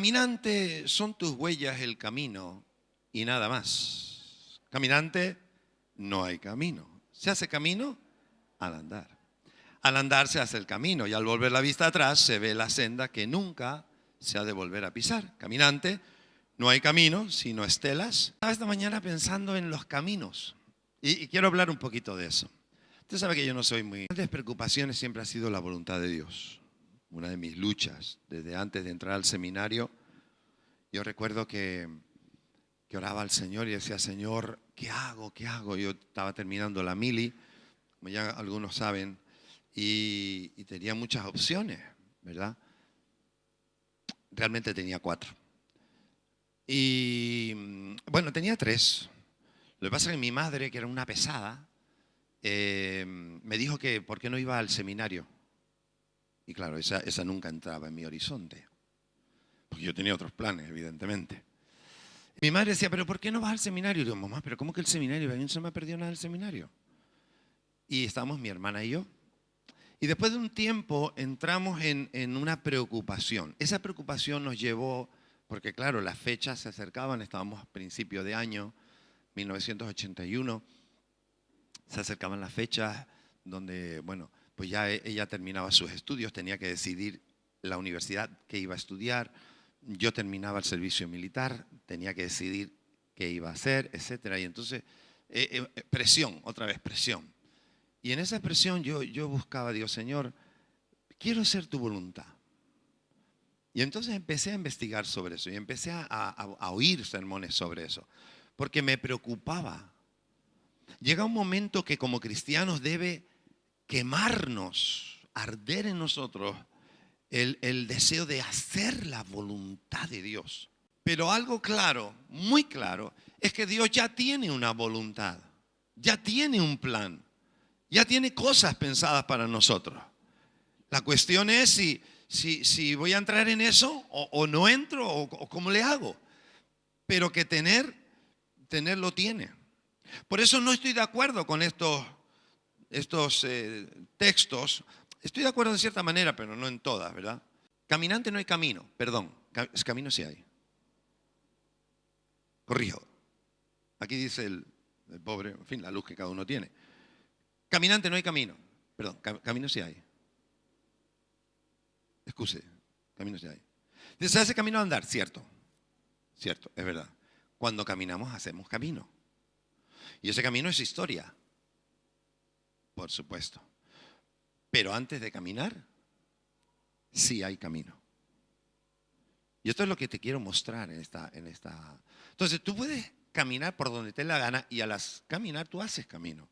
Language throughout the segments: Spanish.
Caminante, son tus huellas el camino y nada más. Caminante, no hay camino. ¿Se hace camino? Al andar. Al andar se hace el camino y al volver la vista atrás se ve la senda que nunca se ha de volver a pisar. Caminante, no hay camino sino estelas. Estaba esta mañana pensando en los caminos y quiero hablar un poquito de eso. Usted sabe que yo no soy muy... Una de mis preocupaciones siempre ha sido la voluntad de Dios. Una de mis luchas desde antes de entrar al seminario. Yo recuerdo que oraba al Señor y decía, Señor, ¿qué hago? ¿Qué hago? Yo estaba terminando la mili, como ya algunos saben, y tenía muchas opciones, ¿verdad? Realmente tenía 4. Y bueno, tenía 3. Lo que pasa es que mi madre, que era una pesada, me dijo que por qué no iba al seminario. Y claro, esa nunca entraba en mi horizonte, porque yo tenía otros planes, evidentemente. Mi madre decía, ¿pero por qué no vas al seminario? Y yo, mamá, ¿pero cómo que el seminario? A mí no se me ha perdido nada del seminario. Y estábamos mi hermana y yo. Y después de un tiempo entramos en una preocupación. Esa preocupación nos llevó, porque claro, las fechas se acercaban, estábamos a principio de año, 1981, se acercaban las fechas donde, bueno, pues ya ella terminaba sus estudios, tenía que decidir la universidad que iba a estudiar, yo terminaba el servicio militar, tenía que decidir qué iba a hacer, etcétera. Y entonces, presión, otra vez presión. Y en esa presión yo buscaba a Dios, Señor, quiero hacer tu voluntad. Y entonces empecé a investigar sobre eso y empecé a oír sermones sobre eso, porque me preocupaba. Llega un momento que como cristianos debe quemarnos, arder en nosotros el deseo de hacer la voluntad de Dios. Pero algo claro, muy claro, es que Dios ya tiene una voluntad, ya tiene un plan, ya tiene cosas pensadas para nosotros. La cuestión es si voy a entrar en eso o no entro o cómo le hago. Pero que tenerlo tiene. Por eso no estoy de acuerdo con estos textos. Estoy de acuerdo en cierta manera, pero no en todas, ¿verdad? Caminante no hay camino, perdón. Camino sí hay. Corrijo. Aquí dice el pobre, en fin, la luz que cada uno tiene. Caminante no hay camino. Perdón, camino sí hay. Excuse, camino sí hay. ¿Se hace camino a andar? Cierto, es verdad. Cuando caminamos hacemos camino. Y ese camino es historia, por supuesto. Pero antes de caminar, sí hay camino. Y esto es lo que te quiero mostrar en esta. Entonces, tú puedes caminar por donde te dé la gana y al caminar tú haces camino.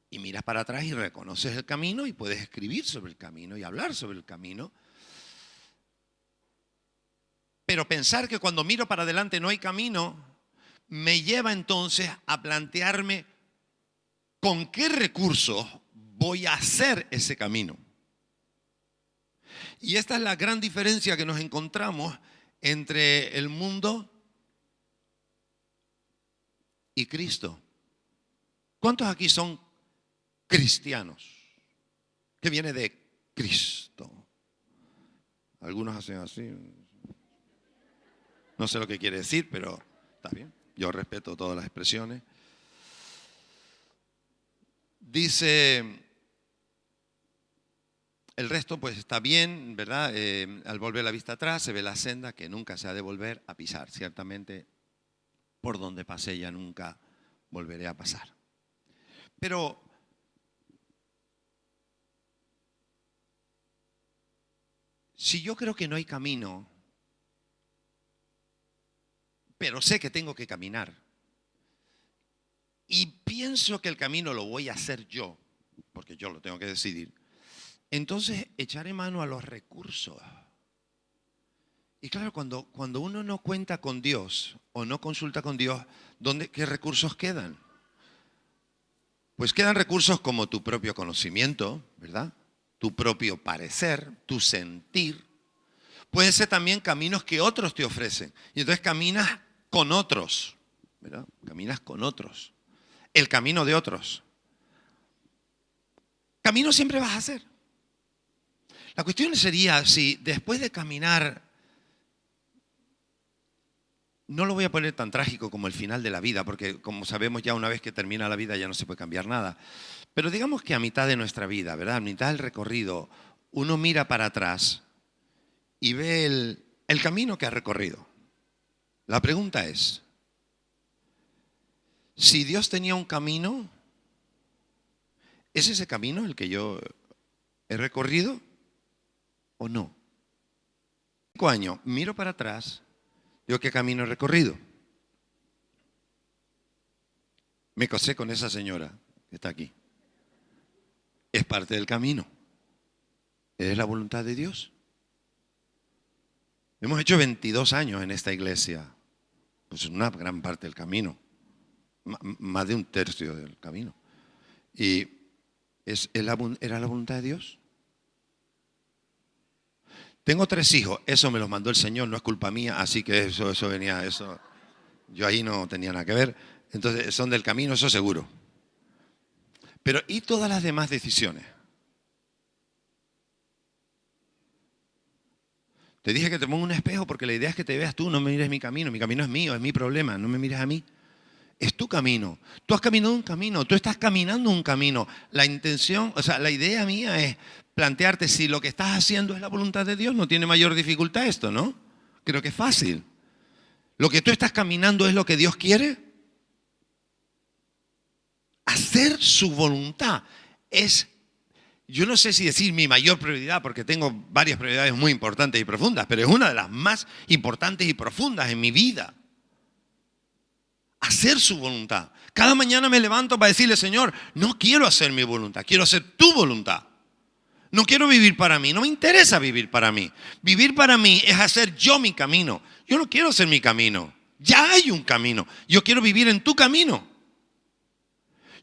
Y miras para atrás y reconoces el camino y puedes escribir sobre el camino y hablar sobre el camino. Pero pensar que cuando miro para adelante no hay camino, me lleva entonces a plantearme con qué recursos voy a hacer ese camino. Y esta es la gran diferencia que nos encontramos entre el mundo y Cristo. ¿Cuántos aquí son cristianos? Que viene de Cristo. Algunos hacen así. No sé lo que quiere decir, pero está bien. Yo respeto todas las expresiones. Dice, el resto pues está bien, ¿verdad? Al volver la vista atrás se ve la senda que nunca se ha de volver a pisar. Ciertamente, por donde pasé ya nunca volveré a pasar. Pero si yo creo que no hay camino, pero sé que tengo que caminar, y pienso que el camino lo voy a hacer yo, porque yo lo tengo que decidir, entonces echaré mano a los recursos. Y claro, cuando uno no cuenta con Dios o no consulta con Dios, ¿qué recursos quedan? Pues quedan recursos como tu propio conocimiento, ¿verdad? Tu propio parecer, tu sentir. Pueden ser también caminos que otros te ofrecen. Y entonces caminas con otros, ¿verdad? Caminas con otros. El camino de otros. Camino siempre vas a hacer. La cuestión sería si después de caminar no lo voy a poner tan trágico como el final de la vida, porque como sabemos ya una vez que termina la vida ya no se puede cambiar nada. Pero digamos que a mitad de nuestra vida, ¿verdad? A mitad del recorrido, uno mira para atrás y ve el camino que ha recorrido. La pregunta es, si Dios tenía un camino, ¿es ese camino el que yo he recorrido o no? 5 años, miro para atrás, digo, ¿qué camino he recorrido? Me casé con esa señora que está aquí. Es parte del camino. ¿Es la voluntad de Dios? Hemos hecho 22 años en esta iglesia. Pues una gran parte del camino. Más de un tercio del camino. ¿Y era la voluntad de Dios? Tengo 3 hijos. Eso me los mandó el Señor, no es culpa mía. Así que eso venía, eso. Yo ahí no tenía nada que ver. Entonces son del camino, eso seguro. Pero ¿y todas las demás decisiones? Te dije que te pongo un espejo porque la idea es que te veas tú, no me mires mi camino es mío, es mi problema, no me mires a mí. Es tu camino. Tú has caminado un camino, tú estás caminando un camino. La intención, la idea mía es plantearte si lo que estás haciendo es la voluntad de Dios. No tiene mayor dificultad esto, ¿no? Creo que es fácil. Lo que tú estás caminando es lo que Dios quiere. Hacer su voluntad es, yo no sé si decir mi mayor prioridad, porque tengo varias prioridades muy importantes y profundas, pero es una de las más importantes y profundas en mi vida. Hacer su voluntad. Cada mañana me levanto para decirle, Señor, no quiero hacer mi voluntad, quiero hacer tu voluntad. No quiero vivir para mí, no me interesa vivir para mí. Vivir para mí es hacer yo mi camino. Yo no quiero hacer mi camino, ya hay un camino. Yo quiero vivir en tu camino.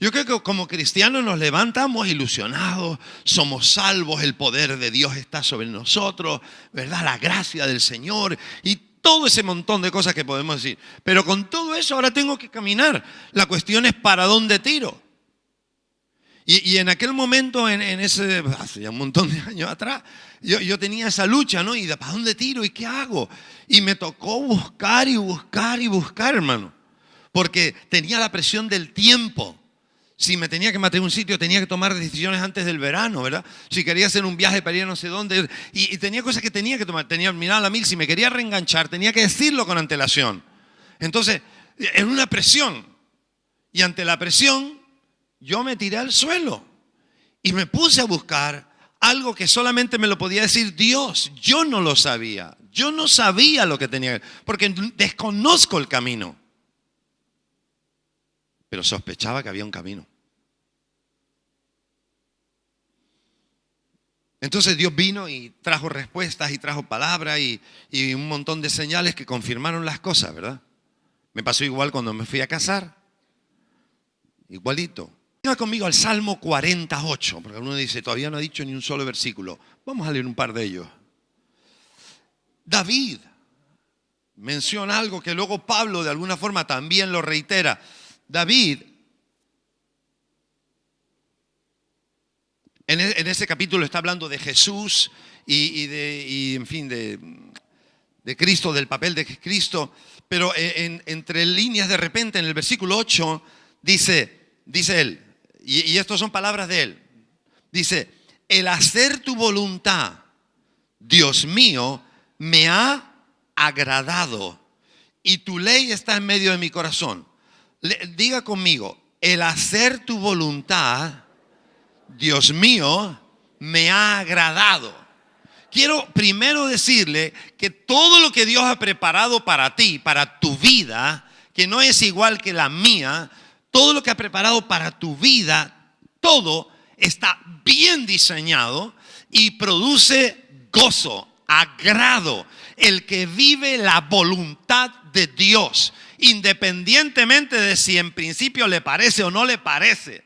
Yo creo que como cristianos nos levantamos ilusionados, somos salvos, el poder de Dios está sobre nosotros, ¿verdad? La gracia del Señor y todo ese montón de cosas que podemos decir. Pero con todo eso ahora tengo que caminar. La cuestión es para dónde tiro. Y en aquel momento, hace ya un montón de años atrás, yo tenía esa lucha, ¿no? ¿Y para dónde tiro? ¿Y qué hago? Y me tocó buscar y buscar y buscar, hermano. Porque tenía la presión del tiempo. Si me tenía que meter en un sitio, tenía que tomar decisiones antes del verano, ¿verdad? Si quería hacer un viaje para ir a no sé dónde. Y tenía cosas que tenía que tomar. Tenía que mirar a la mil. Si me quería reenganchar, tenía que decirlo con antelación. Entonces, era una presión. Y ante la presión, yo me tiré al suelo. Y me puse a buscar algo que solamente me lo podía decir Dios. Yo no lo sabía. Yo no sabía lo que tenía que... Porque desconozco el camino. Pero sospechaba que había un camino. Entonces Dios vino y trajo respuestas y trajo palabras y un montón de señales que confirmaron las cosas, ¿verdad? Me pasó igual cuando me fui a casar. Igualito. Venga conmigo al Salmo 48, porque uno dice, todavía no ha dicho ni un solo versículo. Vamos a leer un par de ellos. David menciona algo que luego Pablo de alguna forma también lo reitera. David, en ese capítulo está hablando de Jesús y en fin, de Cristo, del papel de Cristo, pero entre líneas de repente en el versículo 8 dice él, y estas son palabras de él, dice, el hacer tu voluntad, Dios mío, me ha agradado y tu ley está en medio de mi corazón. Diga conmigo, el hacer tu voluntad, Dios mío, me ha agradado. Quiero primero decirle que todo lo que Dios ha preparado para ti, para tu vida, que no es igual que la mía, todo lo que ha preparado para tu vida, todo está bien diseñado y produce gozo, agrado. El que vive la voluntad de Dios, independientemente de si en principio le parece o no le parece.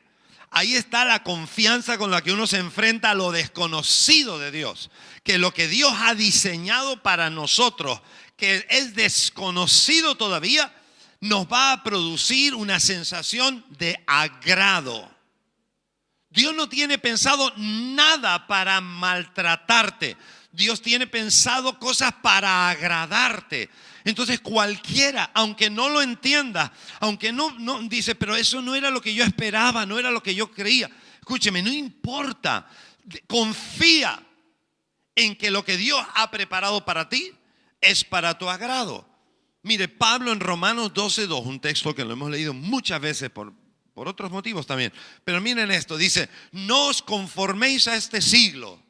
Ahí está la confianza con la que uno se enfrenta a lo desconocido de Dios. Que lo que Dios ha diseñado para nosotros, que es desconocido todavía, nos va a producir una sensación de agrado. Dios no tiene pensado nada para maltratarte. Dios tiene pensado cosas para agradarte. Entonces cualquiera, aunque no lo entienda, aunque no dice, pero eso no era lo que yo esperaba, no era lo que yo creía. Escúcheme, no importa. Confía en que lo que Dios ha preparado para ti es para tu agrado. Mire, Pablo en Romanos 12:2, un texto que lo hemos leído muchas veces por otros motivos también. Pero miren esto, dice, no os conforméis a este siglo,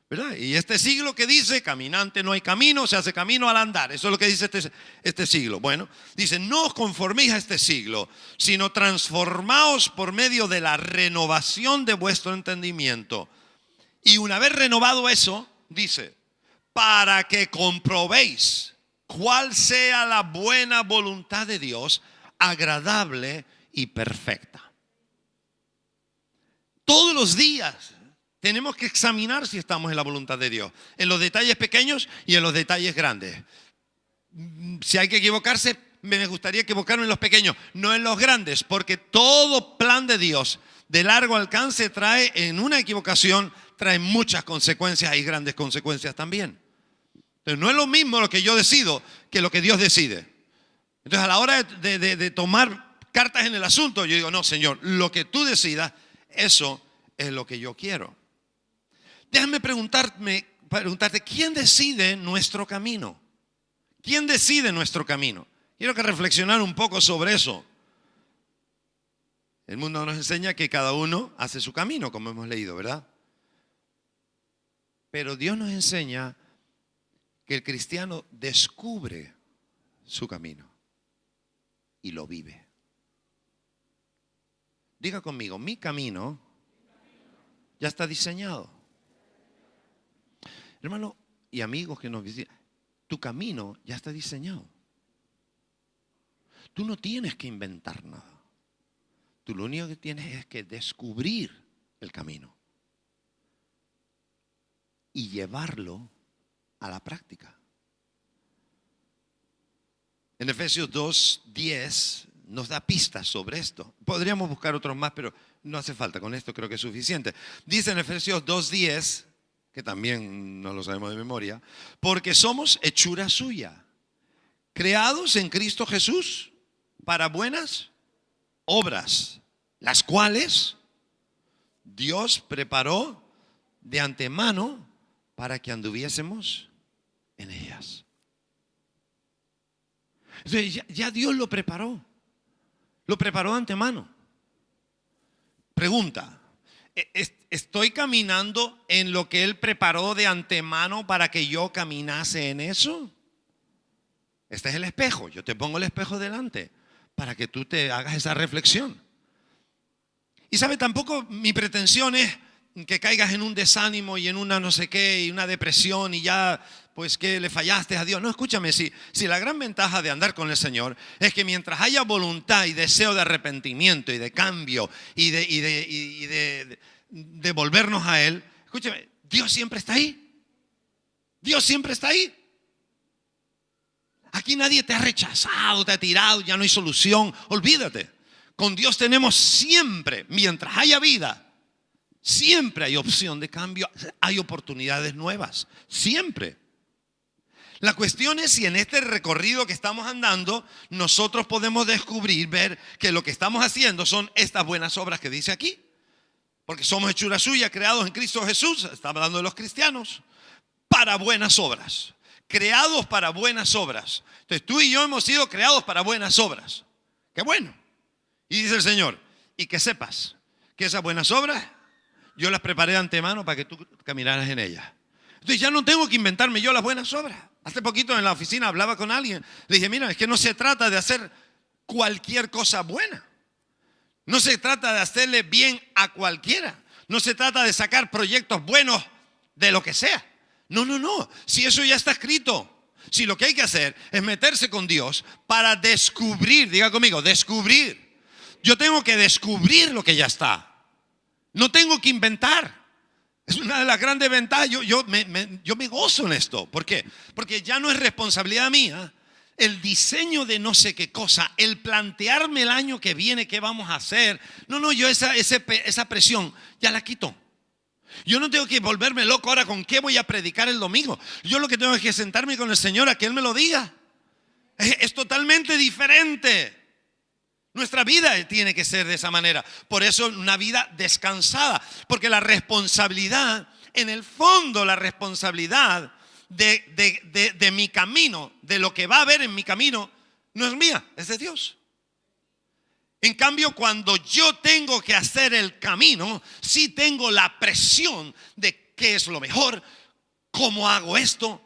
¿verdad? Y este siglo que dice, caminante no hay camino, se hace camino al andar. Eso es lo que dice este siglo. Bueno, dice, no os conforméis a este siglo, sino transformaos por medio de la renovación de vuestro entendimiento. Y una vez renovado eso, dice, para que comprobéis cuál sea la buena voluntad de Dios, agradable y perfecta. Todos los días tenemos que examinar si estamos en la voluntad de Dios, en los detalles pequeños y en los detalles grandes. Si hay que equivocarse, me gustaría equivocarme en los pequeños, no en los grandes, porque todo plan de Dios de largo alcance trae, en una equivocación, trae muchas consecuencias y grandes consecuencias también. Entonces no es lo mismo lo que yo decido que lo que Dios decide. Entonces a la hora de tomar cartas en el asunto, yo digo, no, Señor, lo que tú decidas, eso es lo que yo quiero. Déjame preguntarte, ¿quién decide nuestro camino? ¿Quién decide nuestro camino? Quiero que reflexionar un poco sobre eso. El mundo nos enseña que cada uno hace su camino, como hemos leído, ¿verdad? Pero Dios nos enseña que el cristiano descubre su camino y lo vive. Diga conmigo, mi camino ya está diseñado. Hermano y amigos que nos visitan, tu camino ya está diseñado. Tú no tienes que inventar nada. Tú lo único que tienes es que descubrir el camino y llevarlo a la práctica. En Efesios 2:10 nos da pistas sobre esto. Podríamos buscar otros más, pero no hace falta. Con esto creo que es suficiente. Dice en Efesios 2:10, que también no lo sabemos de memoria, porque somos hechura suya, creados en Cristo Jesús para buenas obras, las cuales Dios preparó de antemano para que anduviésemos en ellas. Entonces, ya Dios lo preparó de antemano. Pregunta, ¿estoy caminando en lo que Él preparó de antemano para que yo caminase en eso? Este es el espejo, yo te pongo el espejo delante para que tú te hagas esa reflexión. Y sabe, tampoco mi pretensión es que caigas en un desánimo y en una no sé qué y una depresión y ya pues que le fallaste a Dios. No, escúchame, si la gran ventaja de andar con el Señor es que mientras haya voluntad y deseo de arrepentimiento y de cambio y de volvernos a Él, escúchame, Dios siempre está ahí. Dios siempre está ahí. Aquí nadie te ha rechazado, te ha tirado, ya no hay solución. Olvídate. Con Dios tenemos siempre, mientras haya vida, siempre hay opción de cambio, hay oportunidades nuevas, siempre. La cuestión es si en este recorrido que estamos andando, nosotros podemos descubrir, ver que lo que estamos haciendo son estas buenas obras que dice aquí. Porque somos hechura suya, creados en Cristo Jesús, está hablando de los cristianos, para buenas obras. Creados para buenas obras. Entonces tú y yo hemos sido creados para buenas obras. ¡Qué bueno! Y dice el Señor, y que sepas que esas buenas obras yo las preparé de antemano para que tú caminaras en ellas. Entonces ya no tengo que inventarme yo las buenas obras. Hace poquito en la oficina hablaba con alguien. Le dije, mira, es que no se trata de hacer cualquier cosa buena. No se trata de hacerle bien a cualquiera. No se trata de sacar proyectos buenos de lo que sea. No. Si eso ya está escrito. Si lo que hay que hacer es meterse con Dios para descubrir, diga conmigo, descubrir. Yo tengo que descubrir lo que ya está. No tengo que inventar. Es una de las grandes ventajas. Yo me gozo en esto. ¿Por qué? Porque ya no es responsabilidad mía el diseño de no sé qué cosa, el plantearme el año que viene qué vamos a hacer. No, yo esa presión ya la quito. Yo no tengo que volverme loco ahora con qué voy a predicar el domingo. Yo lo que tengo es que sentarme con el Señor a que Él me lo diga. Es totalmente diferente. Nuestra vida tiene que ser de esa manera. Por eso una vida descansada. Porque la responsabilidad, en el fondo la responsabilidad de mi camino, de lo que va a haber en mi camino, no es mía, es de Dios. En cambio, cuando yo tengo que hacer el camino, sí tengo la presión de qué es lo mejor, cómo hago esto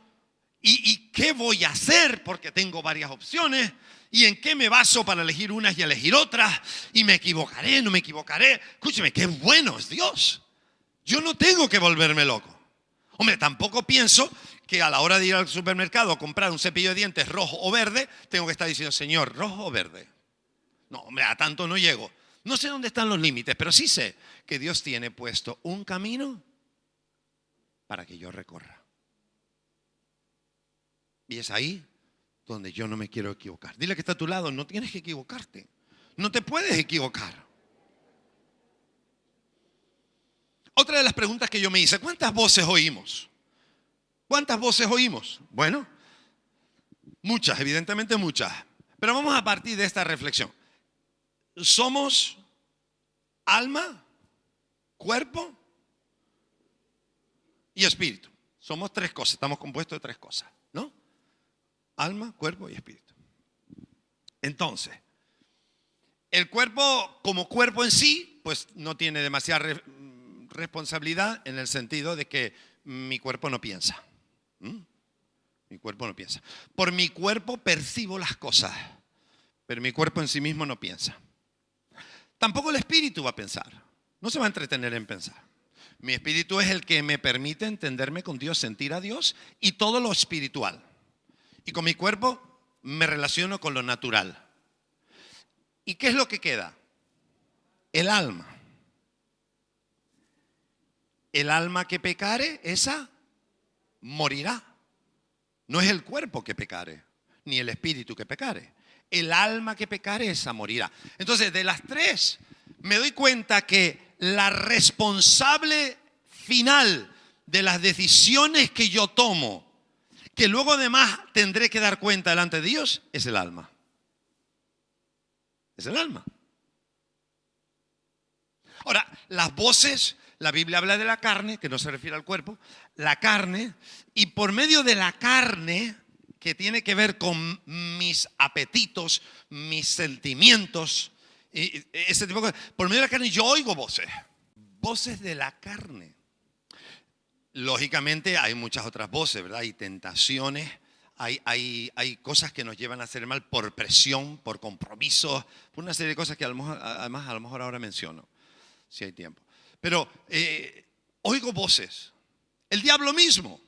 y qué voy a hacer, porque tengo varias opciones y en qué me baso para elegir unas y elegir otras, y me equivocaré, no me equivocaré. Escúcheme, qué bueno es Dios. Yo no tengo que volverme loco. Hombre, tampoco pienso que a la hora de ir al supermercado a comprar un cepillo de dientes rojo o verde, tengo que estar diciendo, Señor, rojo o verde. No, hombre, a tanto no llego. No sé dónde están los límites, pero sí sé que Dios tiene puesto un camino para que yo recorra. Y es ahí donde yo no me quiero equivocar. Dile que está a tu lado, no tienes que equivocarte. No te puedes equivocar. Otra de las preguntas que yo me hice, ¿cuántas voces oímos? ¿Cuántas voces oímos? Bueno, muchas, evidentemente muchas. Pero vamos a partir de esta reflexión. Somos alma, cuerpo y espíritu. Somos tres cosas, estamos compuestos de tres cosas, ¿no? Alma, cuerpo y espíritu. Entonces, el cuerpo como cuerpo en sí, pues no tiene demasiada responsabilidad en el sentido de que mi cuerpo no piensa. Mi cuerpo no piensa. Por mi cuerpo percibo las cosas, pero mi cuerpo en sí mismo no piensa. Tampoco el espíritu va a pensar. No se va a entretener en pensar. Mi espíritu es el que me permite entenderme con Dios, sentir a Dios y todo lo espiritual. Y con mi cuerpo me relaciono con lo natural. ¿Y qué es lo que queda? El alma. El alma que pecare, esa morirá. No es el cuerpo que pecare, ni el espíritu que pecare. El alma que pecare, esa morirá. Entonces, de las tres, me doy cuenta que la responsable final de las decisiones que yo tomo, que luego además tendré que dar cuenta delante de Dios, es el alma. Es el alma. Ahora, las voces, la Biblia habla de la carne, que no se refiere al cuerpo, la carne, y por medio de la carne, que tiene que ver con mis apetitos, mis sentimientos, y ese tipo de cosas, por medio de la carne yo oigo voces, voces de la carne. Lógicamente hay muchas otras voces, ¿verdad? Hay tentaciones, hay cosas que nos llevan a hacer mal por presión, por compromiso, por una serie de cosas que además a lo mejor ahora menciono, si hay tiempo. Pero oigo voces. El diablo mismo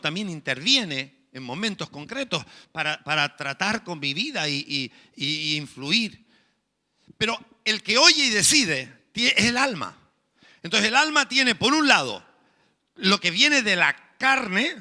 también interviene en momentos concretos para tratar con mi vida y influir. Pero el que oye y decide es el alma. Entonces el alma tiene por un lado lo que viene de la carne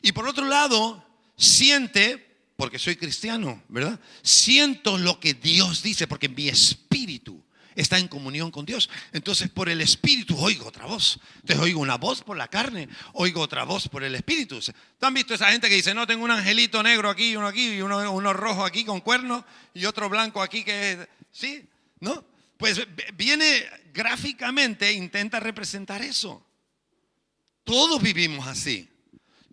y por otro lado siente, porque soy cristiano, ¿verdad? Siento lo que Dios dice porque mi espíritu está en comunión con Dios. Entonces por el espíritu oigo otra voz. Entonces oigo una voz por la carne, oigo otra voz por el espíritu. ¿Tú han visto esa gente que dice, no, tengo un angelito negro aquí y uno rojo aquí con cuernos y otro blanco aquí que es... ¿Sí? ¿No? Pues viene gráficamente, intenta representar eso. Todos vivimos así.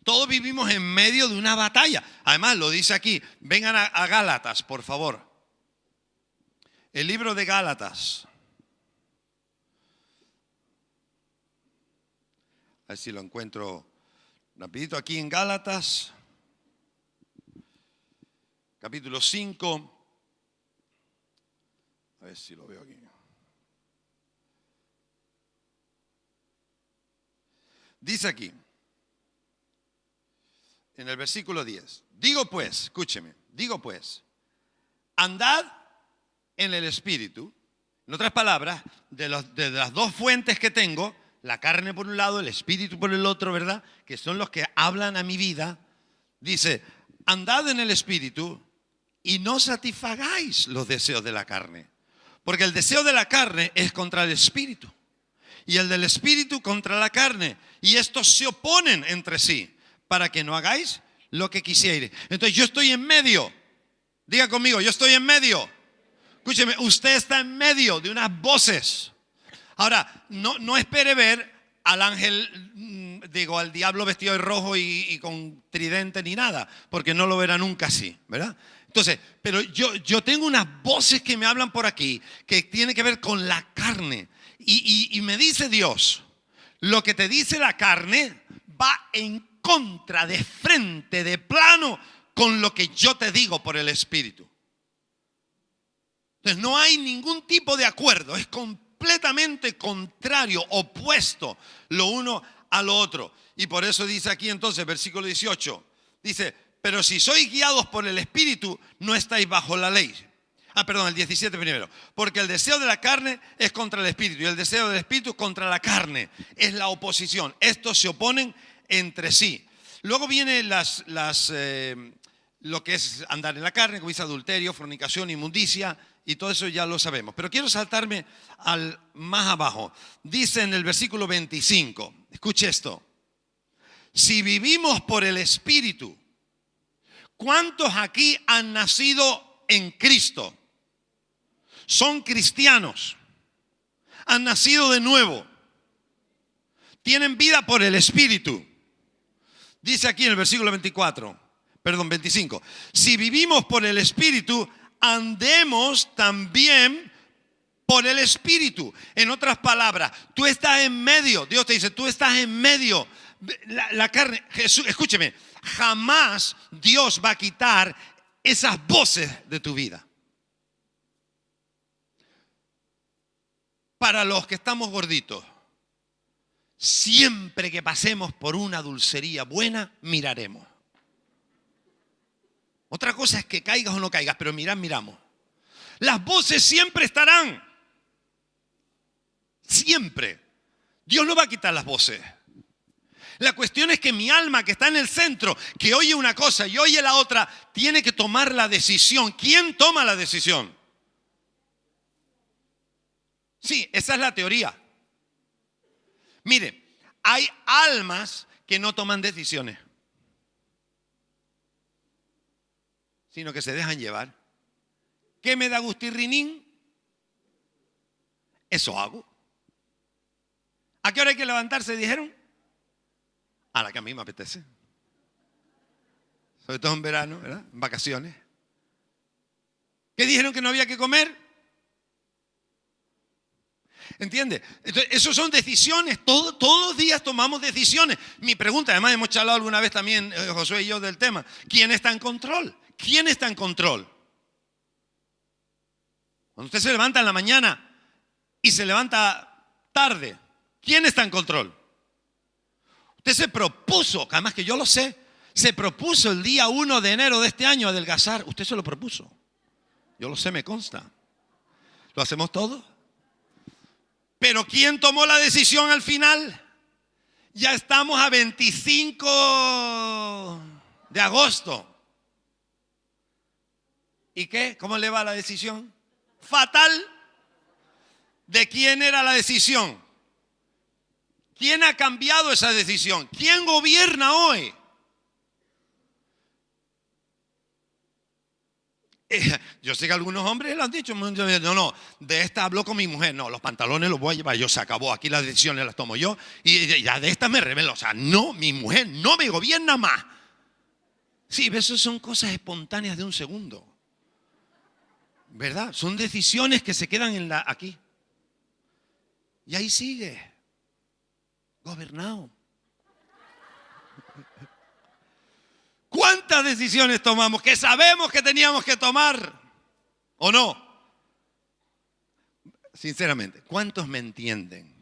Todos vivimos en medio de una batalla. Además lo dice aquí, vengan a Gálatas, por favor. El libro de Gálatas. A ver si lo encuentro rapidito aquí en Gálatas. Capítulo 5. A ver si lo veo aquí. Dice aquí, en el versículo 10. Digo pues, escúcheme, andad en el espíritu. En otras palabras, de las dos fuentes que tengo, la carne por un lado, el espíritu por el otro, ¿verdad? Que son los que hablan a mi vida. Dice, andad en el Espíritu y no satisfagáis los deseos de la carne. Porque el deseo de la carne es contra el Espíritu. Y el del Espíritu contra la carne. Y estos se oponen entre sí, para que no hagáis lo que quisierais. Entonces yo estoy en medio. Diga conmigo, yo estoy en medio. Escúcheme, usted está en medio de unas voces. Ahora, no espere ver al ángel, al diablo vestido de rojo y con tridente ni nada, porque no lo verá nunca así, ¿verdad? Entonces, pero yo tengo unas voces que me hablan por aquí, que tiene que ver con la carne. Y me dice Dios, lo que te dice la carne va en contra, de frente, de plano, con lo que yo te digo por el Espíritu. Entonces no hay ningún tipo de acuerdo, es completamente contrario, opuesto lo uno a lo otro. Y por eso dice aquí entonces, versículo 18, dice, pero si sois guiados por el Espíritu, no estáis bajo la ley. Perdón, el 17 primero. Porque el deseo de la carne es contra el Espíritu y el deseo del Espíritu contra la carne. Es la oposición. Estos se oponen entre sí. Luego viene lo que es andar en la carne, como dice adulterio, fornicación, inmundicia, y todo eso ya lo sabemos. Pero quiero saltarme al más abajo. Dice en el versículo 25, escuche esto. Si vivimos por el Espíritu, ¿cuántos aquí han nacido en Cristo? Son cristianos, han nacido de nuevo, tienen vida por el Espíritu. Dice aquí en el versículo 25, si vivimos por el Espíritu, andemos también por el Espíritu. En otras palabras, tú estás en medio, Dios te dice, tú estás en medio. La carne, Jesús, escúcheme, jamás Dios va a quitar esas voces de tu vida. Para los que estamos gorditos, siempre que pasemos por una dulcería buena, miraremos. Otra cosa es que caigas o no caigas, pero miramos. Las voces siempre estarán. Siempre. Dios no va a quitar las voces. La cuestión es que mi alma, que está en el centro, que oye una cosa y oye la otra, tiene que tomar la decisión. ¿Quién toma la decisión? Sí, esa es la teoría. Mire, hay almas que no toman decisiones, sino que se dejan llevar. ¿Qué me da gustirrinín? Eso hago. ¿A qué hora hay que levantarse? Dijeron. A la que a mí me apetece. Sobre todo en verano, ¿verdad? En vacaciones. ¿Qué dijeron que no había que comer? ¿Entiende? Entonces, eso son decisiones. Todos los días tomamos decisiones. Mi pregunta, además hemos charlado alguna vez también, Josué y yo, del tema. ¿Quién está en control? ¿Quién está en control? Cuando usted se levanta en la mañana y se levanta tarde, ¿quién está en control? Usted se propuso, además que yo lo sé, se propuso el día 1 de enero de este año adelgazar. Usted se lo propuso. Yo lo sé, me consta. ¿Lo hacemos todos? Pero ¿quién tomó la decisión al final? Ya estamos a 25 de agosto. ¿Y qué? ¿Cómo le va la decisión? Fatal. ¿De quién era la decisión? ¿Quién ha cambiado esa decisión? ¿Quién gobierna hoy? Yo sé que algunos hombres lo han dicho, no, de esta hablo con mi mujer, no, los pantalones los voy a llevar yo, se acabó, aquí las decisiones las tomo yo y ya de estas me revelo, o sea, no, mi mujer no me gobierna más. Sí, eso son cosas espontáneas de un segundo, ¿verdad? Son decisiones que se quedan aquí y ahí sigue, gobernado. ¿Cuántas decisiones tomamos que sabemos que teníamos que tomar o no? Sinceramente, ¿cuántos me entienden?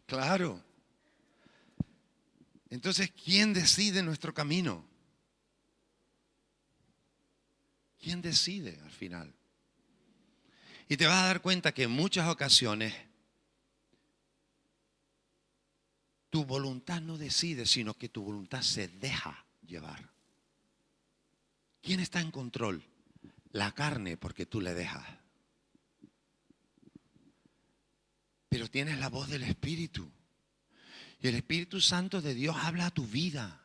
Claro. Entonces, ¿quién decide nuestro camino? ¿Quién decide al final? Y te vas a dar cuenta que en muchas ocasiones Tu voluntad no decide, sino que tu voluntad se deja llevar. ¿Quién está en control? La carne, porque tú le dejas. Pero tienes la voz del Espíritu. Y el Espíritu Santo de Dios habla a tu vida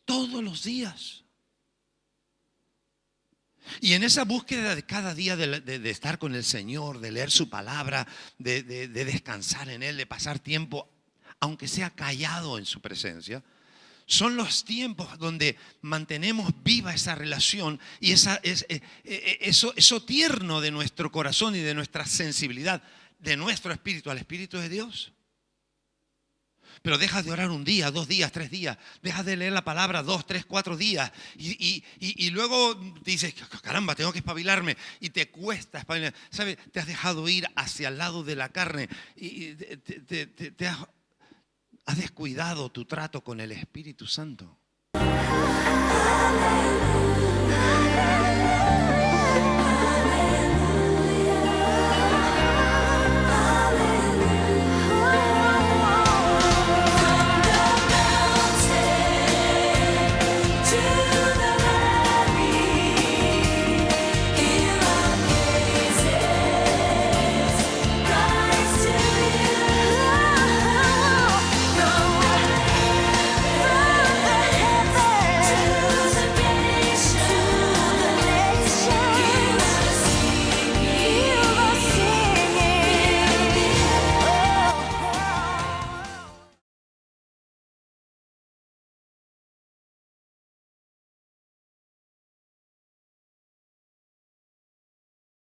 todos los días. Y en esa búsqueda de cada día de estar con el Señor, de leer su palabra, de descansar en Él, de pasar tiempo, aunque sea callado en su presencia, son los tiempos donde mantenemos viva esa relación y eso tierno de nuestro corazón y de nuestra sensibilidad, de nuestro espíritu al Espíritu de Dios. Pero dejas de orar un día, 2 días, 3 días. Dejas de leer la palabra 2, 3, 4 días. Y luego dices, caramba, tengo que espabilarme. Y te cuesta espabilar. ¿Sabes? Te has dejado ir hacia el lado de la carne. Y has descuidado tu trato con el Espíritu Santo.